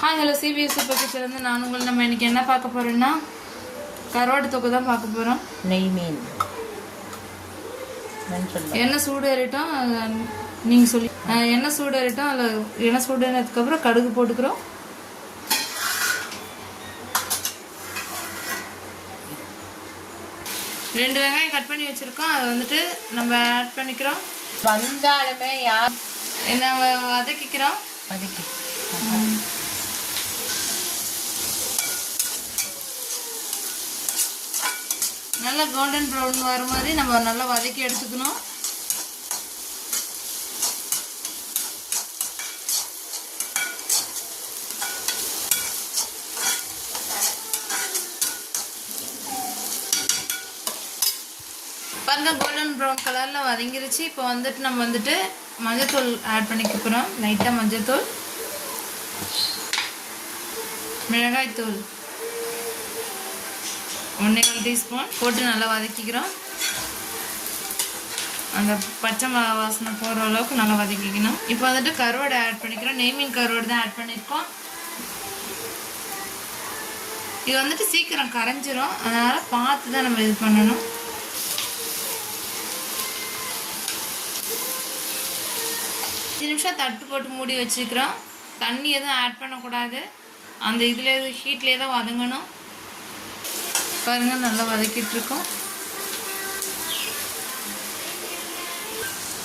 Hi hello CBS super கிச்சன்லேருந்து நான் உங்களை நம்ம இன்றைக்கி என்ன பார்க்க போகிறோன்னா கருவாட்டு தொக்கு தான் பார்க்க போகிறோம். நெய் மீன் எண்ணெய் சூடு ஏறிட்டோம் நீங்கள் சொல்லி எண்ணெய் சூடு ஏறிட்டோம். அதில் எண்ணெய் சூடு ஏறினதுக்கப்புறம் கடுகு போட்டுக்கிறோம். ரெண்டு வெங்காயம் கட் பண்ணி வச்சுருக்கோம். அதை வந்துட்டு நம்ம ஆட் பண்ணிக்கிறோம். வந்தாலுமே என்ன வதக்கிக்கிறோம். நல்லா கோல்டன் ப்ரௌன் வர மாதிரி நம்ம நல்லா வதக்கி எடுத்துக்கணும். பாருங்க கோல்டன் ப்ரௌன் கலரில் வதங்கிருச்சு. இப்போ வந்துட்டு நம்ம வந்துட்டு மஞ்சத்தூள் ஆட் பண்ணிக்கிறோம். லைட்டாக மஞ்சத்தூள், மிளகாய்த்தூள் 1.25 டீஸ்பூன் போட்டு நல்லா வதக்கிக்கிறோம். அந்த பச்சை வாசனை போகிற அளவுக்கு நல்லா வதக்கிக்கணும். இப்போ வந்துட்டு கருவாடை ஆட் பண்ணிக்கிறோம். நெய் மீன் கருவாடு தான் ஆட் பண்ணியிருக்கோம். இது வந்துட்டு சீக்கிரம் கரைஞ்சிரும், அதனால் பார்த்து தான் நம்ம இது பண்ணணும். நிமிஷம் தட்டு போட்டு மூடி வச்சுக்கிறோம். தண்ணி எதுவும் ஆட் பண்ணக்கூடாது. அந்த இதில் ஹீட்லேயே தான் வதங்கணும். பாருங்க நல்லா வதக்கிட்டு இருக்கோம்.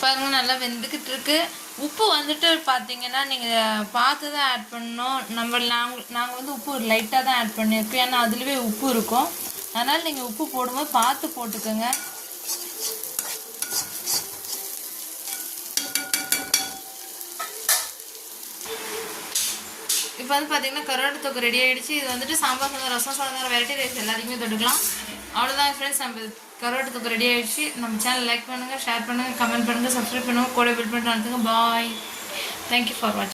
பாருங்க நல்லா வெந்துக்கிட்டு இருக்கு. உப்பு வந்துட்டு பார்த்தீங்கன்னா நீங்கள் பார்த்து தான் ஆட் பண்ணணும். நாங்கள் வந்து உப்பு லைட்டாக தான் ஆட் பண்ணியிருக்கோம். ஏன்னா அதுலேயே உப்பு இருக்கும். அதனால் நீங்கள் உப்பு போடும்போது பார்த்து போட்டுக்கோங்க. இப்போ வந்து பார்த்தீங்கன்னா கருவாட்டு தொக்கு ரெடி ஆகிடுச்சு. இது வந்துட்டு சாம்பார் சாதம், ரசம் சாதம், வெரைட்டி ரைஸ் எல்லாத்தையுமே தொட்டுக்கலாம். அவ்வளோதான் ஃப்ரெண்ட்ஸ், நம்ம கருவாட்டு தொக்கு ரெடி ஆகிடுச்சு. நம்ம சேனல் லைக் பண்ணுங்கள், ஷேர் பண்ணுங்கள், கமெண்ட் பண்ணுங்கள், சப்ஸ்கிரைப் பண்ணுங்கள், கூட பில் பண்ணிட்டு அனுப்புங்க. பாய். தேங்க்யூ ஃபார் வாட்சிங்.